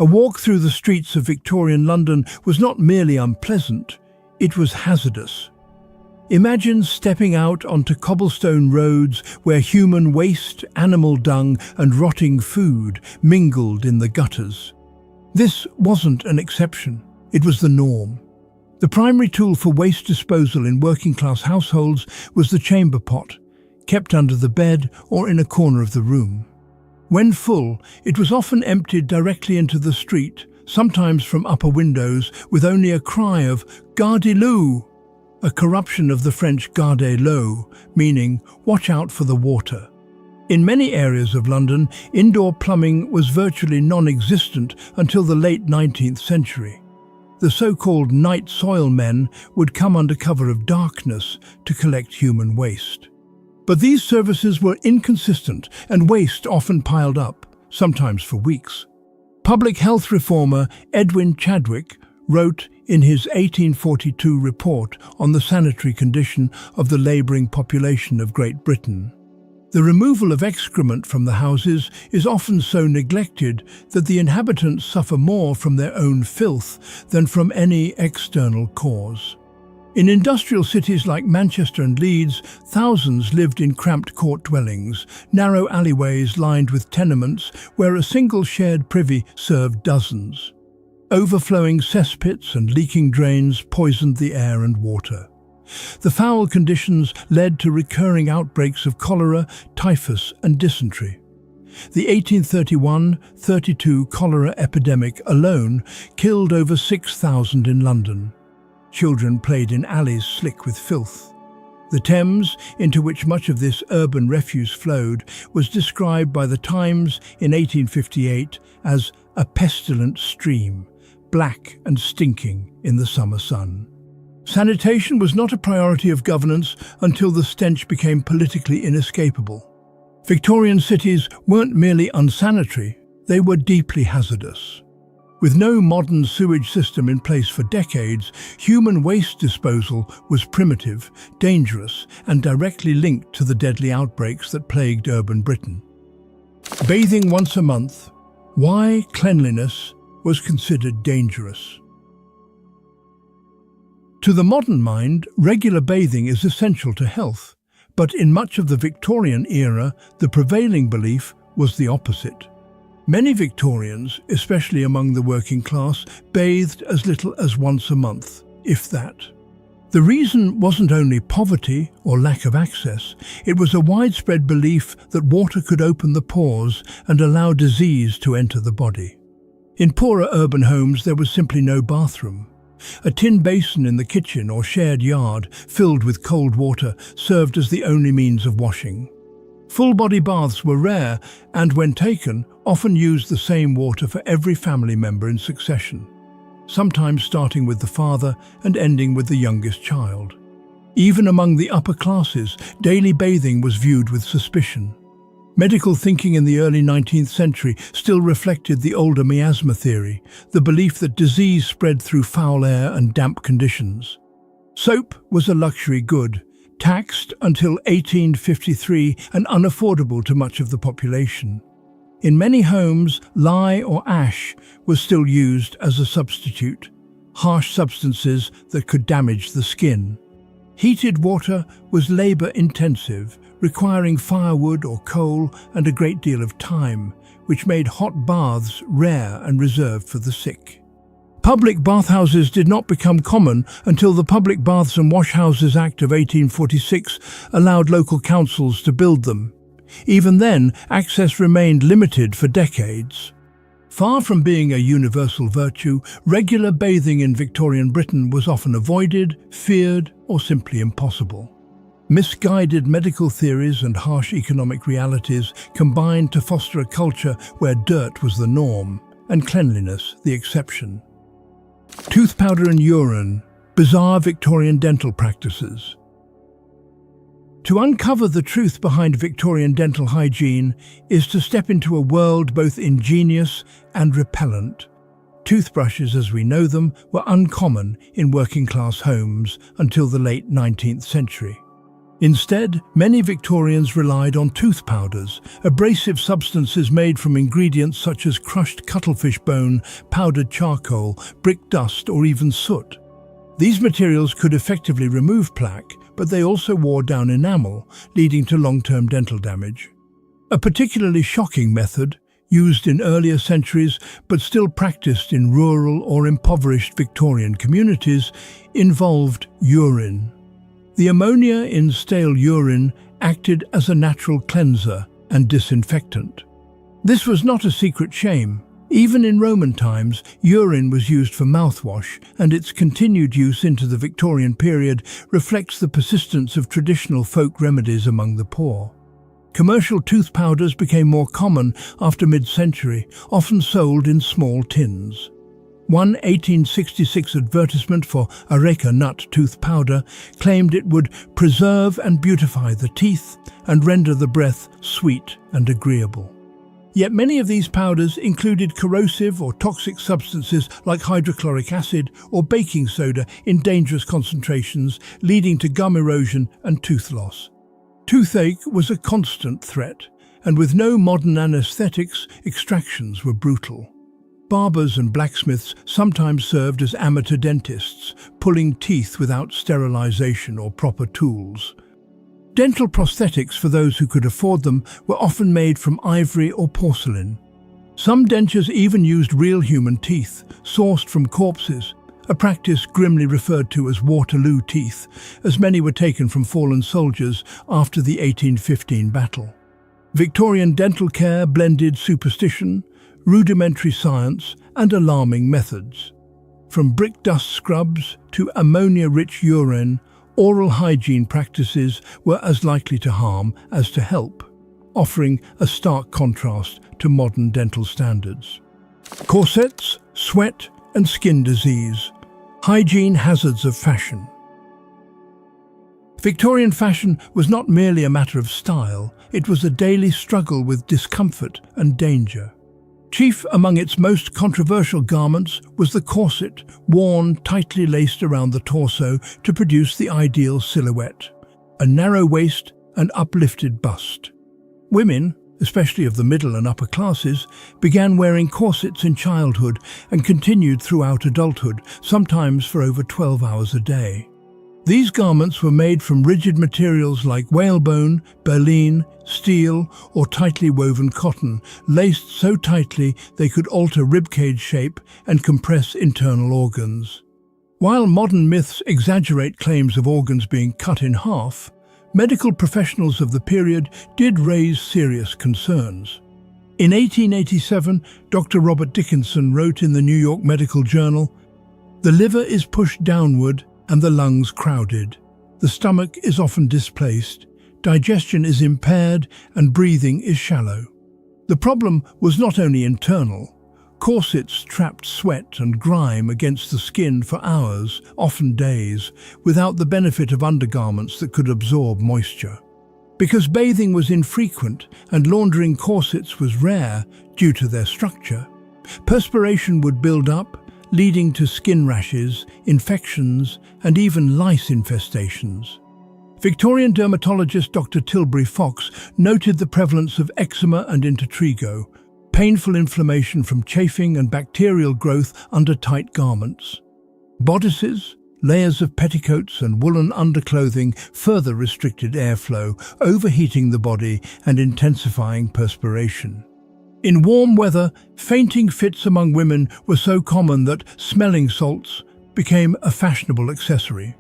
A walk through the streets of Victorian London was not merely unpleasant, it was hazardous. Imagine stepping out onto cobblestone roads where human waste, animal dung and rotting food mingled in the gutters. This wasn't an exception, it was the norm. The primary tool for waste disposal in working-class households was the chamber pot, kept under the bed or in a corner of the room. When full, it was often emptied directly into the street, sometimes from upper windows, with only a cry of "Gardez-l'eau," a corruption of the French garde l'eau, meaning watch out for the water. In many areas of London, indoor plumbing was virtually non-existent until the late 19th century. The so-called night soil men would come under cover of darkness to collect human waste. But these services were inconsistent and waste often piled up, sometimes for weeks. Public health reformer Edwin Chadwick wrote in his 1842 report on the sanitary condition of the labouring population of Great Britain. The removal of excrement from the houses is often so neglected that the inhabitants suffer more from their own filth than from any external cause. In industrial cities like Manchester and Leeds, thousands lived in cramped court dwellings, narrow alleyways lined with tenements where a single shared privy served dozens. Overflowing cesspits and leaking drains poisoned the air and water. The foul conditions led to recurring outbreaks of cholera, typhus and dysentery. The 1831-32 cholera epidemic alone killed over 6,000 in London. Children played in alleys slick with filth. The Thames, into which much of this urban refuse flowed, was described by the Times in 1858 as a pestilent stream, black and stinking in the summer sun. Sanitation was not a priority of governance until the stench became politically inescapable. Victorian cities weren't merely unsanitary, they were deeply hazardous. With no modern sewage system in place for decades, human waste disposal was primitive, dangerous, and directly linked to the deadly outbreaks that plagued urban Britain. Bathing once a month, why cleanliness was considered dangerous. To the modern mind, regular bathing is essential to health, but in much of the Victorian era, the prevailing belief was the opposite. Many Victorians, especially among the working class, bathed as little as once a month, if that. The reason wasn't only poverty or lack of access, it was a widespread belief that water could open the pores and allow disease to enter the body. In poorer urban homes, there was simply no bathroom. A tin basin in the kitchen or shared yard, filled with cold water, served as the only means of washing. Full-body baths were rare and, when taken, often used the same water for every family member in succession, sometimes starting with the father and ending with the youngest child. Even among the upper classes, daily bathing was viewed with suspicion. Medical thinking in the early 19th century still reflected the older miasma theory, the belief that disease spread through foul air and damp conditions. Soap was a luxury good, taxed until 1853 and unaffordable to much of the population. In many homes, lye or ash was still used as a substitute, harsh substances that could damage the skin. Heated water was labour-intensive, requiring firewood or coal and a great deal of time, which made hot baths rare and reserved for the sick. Public bathhouses did not become common until the Public Baths and Washhouses Act of 1846 allowed local councils to build them. Even then, access remained limited for decades. Far from being a universal virtue, regular bathing in Victorian Britain was often avoided, feared, or simply impossible. Misguided medical theories and harsh economic realities combined to foster a culture where dirt was the norm and cleanliness the exception. Tooth powder and urine, bizarre Victorian dental practices. To uncover the truth behind Victorian dental hygiene is to step into a world both ingenious and repellent. Toothbrushes as we know them were uncommon in working-class homes until the late 19th century. Instead, many Victorians relied on tooth powders, abrasive substances made from ingredients such as crushed cuttlefish bone, powdered charcoal, brick dust, or even soot. These materials could effectively remove plaque, but they also wore down enamel, leading to long-term dental damage. A particularly shocking method, used in earlier centuries but still practiced in rural or impoverished Victorian communities, involved urine. The ammonia in stale urine acted as a natural cleanser and disinfectant. This was not a secret shame. Even in Roman times, urine was used for mouthwash, and its continued use into the Victorian period reflects the persistence of traditional folk remedies among the poor. Commercial tooth powders became more common after mid-century, often sold in small tins. One 1866 advertisement for areca nut tooth powder claimed it would preserve and beautify the teeth and render the breath sweet and agreeable. Yet many of these powders included corrosive or toxic substances like hydrochloric acid or baking soda in dangerous concentrations, leading to gum erosion and tooth loss. Toothache was a constant threat, and with no modern anesthetics, extractions were brutal. Barbers and blacksmiths sometimes served as amateur dentists, pulling teeth without sterilization or proper tools. Dental prosthetics for those who could afford them were often made from ivory or porcelain. Some dentures even used real human teeth, sourced from corpses, a practice grimly referred to as Waterloo teeth, as many were taken from fallen soldiers after the 1815 battle. Victorian dental care blended superstition, rudimentary science, and alarming methods. From brick dust scrubs to ammonia-rich urine, oral hygiene practices were as likely to harm as to help, offering a stark contrast to modern dental standards. Corsets, sweat, and skin disease. Hygiene hazards of fashion. Victorian fashion was not merely a matter of style, it was a daily struggle with discomfort and danger. Chief among its most controversial garments was the corset, worn tightly laced around the torso to produce the ideal silhouette, a narrow waist and uplifted bust. Women, especially of the middle and upper classes, began wearing corsets in childhood and continued throughout adulthood, sometimes for over 12 hours a day. These garments were made from rigid materials like whalebone, baleen, steel, or tightly woven cotton, laced so tightly they could alter ribcage shape and compress internal organs. While modern myths exaggerate claims of organs being cut in half, medical professionals of the period did raise serious concerns. In 1887, Dr. Robert Dickinson wrote in the New York Medical Journal, "The liver is pushed downward and the lungs crowded. The stomach is often displaced, digestion is impaired, and breathing is shallow." The problem was not only internal. Corsets trapped sweat and grime against the skin for hours, often days, without the benefit of undergarments that could absorb moisture. Because bathing was infrequent and laundering corsets was rare due to their structure, perspiration would build up, leading to skin rashes, infections, and even lice infestations. Victorian dermatologist Dr. Tilbury Fox noted the prevalence of eczema and intertrigo, painful inflammation from chafing and bacterial growth under tight garments. Bodices, layers of petticoats and woolen underclothing further restricted airflow, overheating the body and intensifying perspiration. In warm weather, fainting fits among women were so common that smelling salts became a fashionable accessory.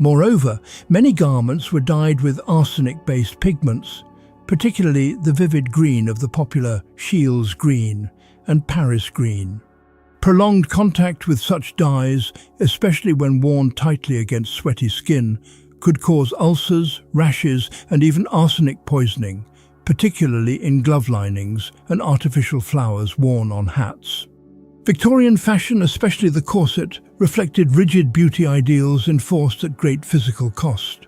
Moreover, many garments were dyed with arsenic-based pigments, particularly the vivid green of the popular Shields green and Paris green. Prolonged contact with such dyes, especially when worn tightly against sweaty skin, could cause ulcers, rashes, and even arsenic poisoning, particularly in glove linings and artificial flowers worn on hats. Victorian fashion, especially the corset, reflected rigid beauty ideals enforced at great physical cost.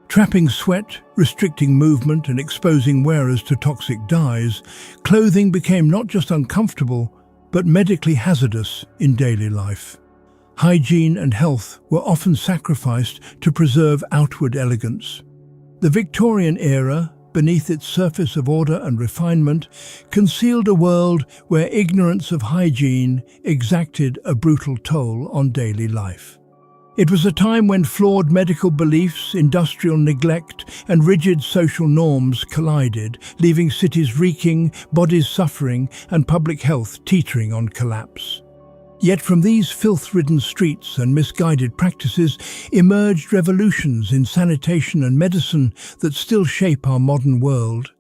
Trapping sweat, restricting movement, and exposing wearers to toxic dyes, clothing became not just uncomfortable, but medically hazardous in daily life. Hygiene and health were often sacrificed to preserve outward elegance. The Victorian era, beneath its surface of order and refinement, concealed a world where ignorance of hygiene exacted a brutal toll on daily life. It was a time when flawed medical beliefs, industrial neglect, and rigid social norms collided, leaving cities reeking, bodies suffering, and public health teetering on collapse. Yet from these filth-ridden streets and misguided practices emerged revolutions in sanitation and medicine that still shape our modern world.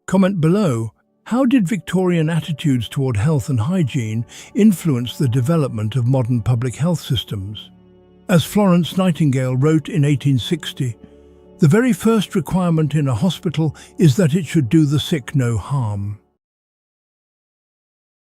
Comment below, how did Victorian attitudes toward health and hygiene influence the development of modern public health systems? As Florence Nightingale wrote in 1860, "The very first requirement in a hospital is that it should do the sick no harm."